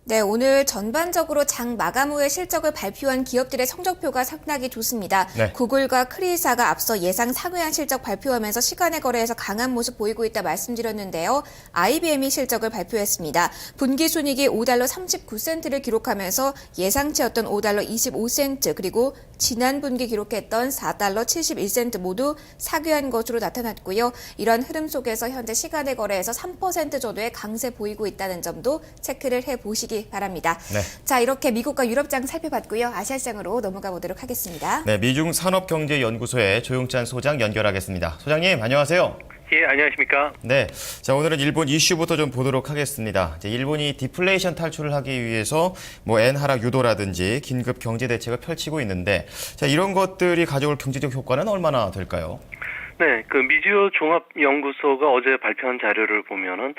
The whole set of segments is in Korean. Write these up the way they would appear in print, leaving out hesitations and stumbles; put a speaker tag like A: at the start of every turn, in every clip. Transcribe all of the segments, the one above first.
A: 네, 오늘 전반적으로 장 마감 후에 실적을 발표한 기업들의 성적표가 상당히 좋습니다.
B: 네.
A: 구글과 크리사가 앞서 예상 상회한 실적 발표하면서 시간의 거래에서 강한 모습 보이고 있다 말씀드렸는데요. IBM이 실적을 발표했습니다. 분기순이익이 5달러 39센트를 기록하면서 예상치였던 5달러 25센트 그리고 지난 분기 기록했던 4달러 71센트 모두 사괴한 것으로 나타났고요. 이런 흐름 속에서 현재 시간의 거래에서 3% 정도의 강세 보이고 있다는 점도 체크를 해보시기 바랍니다.
B: 네.
A: 자, 이렇게 미국과 유럽장 살펴봤고요. 아시아시장으로 넘어가 보도록 하겠습니다.
B: 네, 미중 산업경제연구소의 조용찬 소장 연결하겠습니다. 소장님, 안녕하세요.
C: 예, 안녕하십니까?
B: 네, 자 오늘은 일본 이슈부터 좀 보도록 하겠습니다. 이제 일본이 디플레이션 탈출을 하기 위해서 엔 하락 유도라든지 긴급 경제 대책을 펼치고 있는데, 자 이런 것들이 가져올 경제적 효과는 얼마나 될까요?
C: 네, 그 미주요 종합연구소가 어제 발표한 자료를 보면은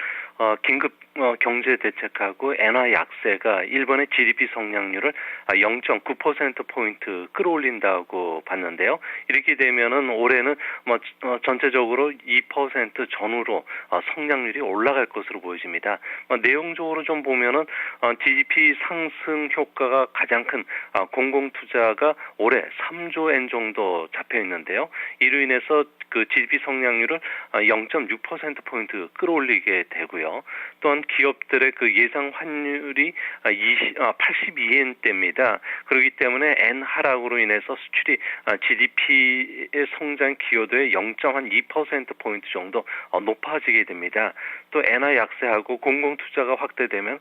C: 긴급 경제 대책하고 엔화 약세가 일본의 GDP 성장률을 0.9%포인트 끌어올린다고 봤는데요. 이렇게 되면은 올해는 전체적으로 2% 전후로 성장률이 올라갈 것으로 보여집니다. 내용적으로 좀 보면은 GDP 상승 효과가 가장 큰 공공투자가 올해 3조 엔 정도 잡혀 있는데요. 이로 인해서 그 GDP 성장률을 0.6%포인트 끌어올리게 되고요. 또한 기업들의 그 예상 환율이 82엔대입니다. 그렇기 때문에 엔 하락으로 인해서 수출이 GDP의 성장 기여도의 0.2%포인트 정도 높아지게 됩니다. 또 엔화 약세하고 공공투자가 확대되면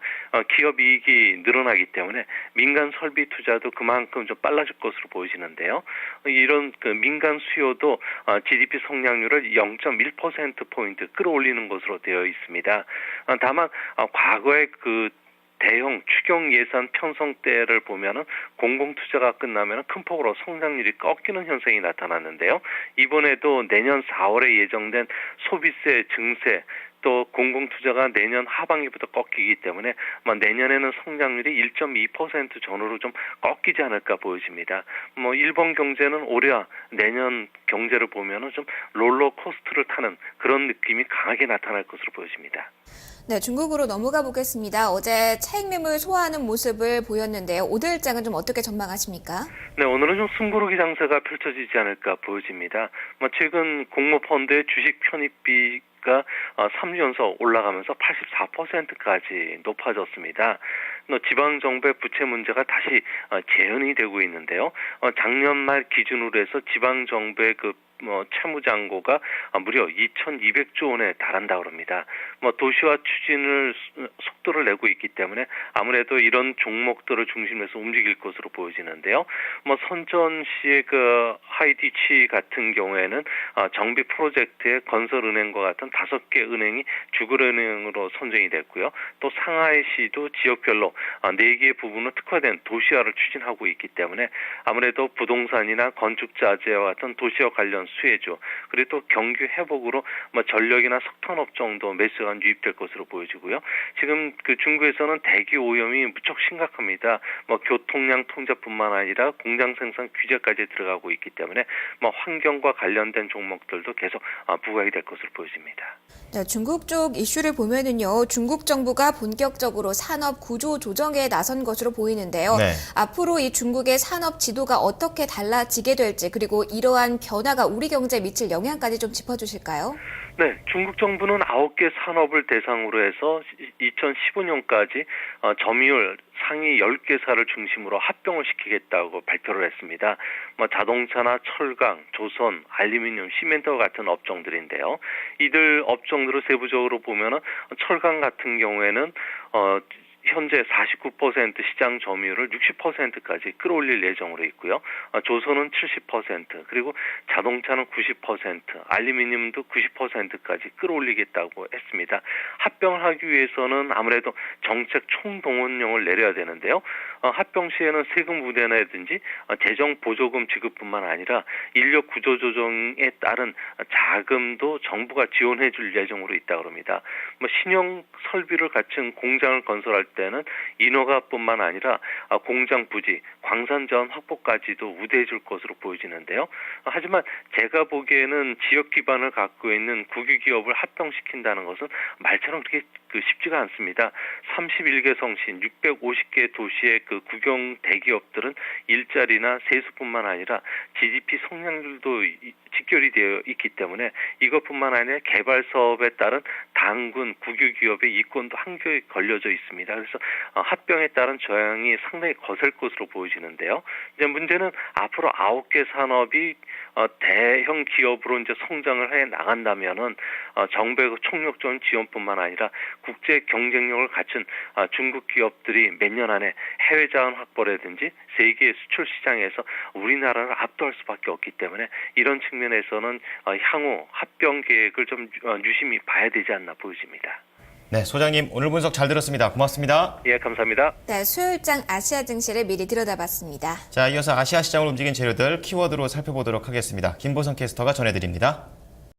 C: 기업 이익이 늘어나기 때문에 민간 설비 투자도 그만큼 좀 빨라질 것으로 보이시는데요. 이런 그 민간 수요도 GDP 성장률을 0.1%포인트 끌어올리는 것으로 되어 있습니다. 다만 과거의 그 대형 추경 예산 편성 때를 보면은 공공투자가 끝나면 큰 폭으로 성장률이 꺾이는 현상이 나타났는데요. 이번에도 내년 4월에 예정된 소비세 증세 또 공공투자가 내년 하반기부터 꺾이기 때문에 내년에는 성장률이 1.2% 전후로 좀 꺾이지 않을까 보여집니다. 일본 경제는 올해 내년 경제를 보면은 좀 롤러코스터를 타는 그런 느낌이 강하게 나타날 것으로 보여집니다.
A: 네, 중국으로 넘어가 보겠습니다. 어제 차익 매물 소화하는 모습을 보였는데요. 오늘장은 좀 어떻게 전망하십니까?
C: 네, 오늘은 좀 숨고르기 장세가 펼쳐지지 않을까 보여집니다. 최근 공모펀드의 주식 편입비가 3주 연속 올라가면서 84%까지 높아졌습니다. 지방정부의 부채 문제가 다시 재현이 되고 있는데요. 작년 말 기준으로 해서 지방정부의 채무잔고가 무려 2,200조 원에 달한다고 합니다. 도시화 추진을 속도를 내고 있기 때문에 아무래도 이런 종목들을 중심으로 해서 움직일 것으로 보여지는데요. 선전시의 그 하이디치 같은 경우에는 정비 프로젝트의 건설은행과 같은 5개 은행이 주글은행으로 선정이 됐고요. 또 상하이시도 지역별로 4개의 부분으로 특화된 도시화를 추진하고 있기 때문에 아무래도 부동산이나 건축자재와 같은 도시화 관련 수혜주 그리고 또 경기 회복으로 전력이나 석탄 업종도 매수가 유입될 것으로 보여지고요. 지금 그 중국에서는 대기 오염이 무척 심각합니다. 교통량 통제뿐만 아니라 공장 생산 규제까지 들어가고 있기 때문에 환경과 관련된 종목들도 계속 부각이 될 것으로 보여집니다.
A: 네, 중국 쪽 이슈를 보면은요, 중국 정부가 본격적으로 산업 구조 조정에 나선 것으로 보이는데요.
B: 네.
A: 앞으로 이 중국의 산업 지도가 어떻게 달라지게 될지 그리고 이러한 변화가 우리 경제에 미칠 영향까지 좀 짚어주실까요?
C: 네, 중국 정부는 9개 산업을 대상으로 해서 2015년까지 점유율 상위 10개사를 중심으로 합병을 시키겠다고 발표를 했습니다. 자동차나 철강, 조선, 알루미늄, 시멘트와 같은 업종들인데요. 이들 업종들을 세부적으로 보면은 철강 같은 경우에는 현재 49% 시장 점유율을 60%까지 끌어올릴 예정으로 있고요. 조선은 70%, 그리고 자동차는 90%, 알루미늄도 90%까지 끌어올리겠다고 했습니다. 합병을 하기 위해서는 아무래도 정책 총동원령을 내려야 되는데요. 합병 시에는 세금 우대라든지 재정 보조금 지급뿐만 아니라 인력 구조 조정에 따른 자금도 정부가 지원해 줄 예정으로 있다고 합니다. 신형 설비를 갖춘 공장을 건설할 때는 인허가뿐만 아니라 공장 부지, 광산 자원 확보까지도 우대해 줄 것으로 보여지는데요. 하지만 제가 보기에는 지역 기반을 갖고 있는 국유 기업을 합병시킨다는 것은 말처럼 그렇게 쉽지가 않습니다. 31개 성신, 650개 도시의 국영 대기업들은 일자리나 세수뿐만 아니라 GDP 성장률도 직결이 되어 있기 때문에 이것뿐만 아니라 개발 사업에 따른 당군 국유 기업의 이권도 한교에 걸려져 있습니다. 그래서 합병에 따른 저항이 상당히 거셀 것으로 보여지는데요. 이제 문제는 앞으로 9개 산업이 대형 기업으로 이제 성장을 해 나간다면은 정부의 총력적인 지원뿐만 아니라 국제 경쟁력을 갖춘 중국 기업들이 몇 년 안에 해외 자원 확보라든지 세계 수출 시장에서 우리나라를 압도할 수밖에 없기 때문에 이런 측면에서는 향후 합병 계획을 좀 유심히 봐야 되지 않나 보여집니다.
B: 네, 소장님 오늘 분석 잘 들었습니다. 고맙습니다.
C: 예, 감사합니다.
A: 네, 수요일장 아시아 증시를 미리 들여다봤습니다.
B: 자, 이어서 아시아 시장을 움직인 재료들 키워드로 살펴보도록 하겠습니다. 김보성 캐스터가 전해드립니다.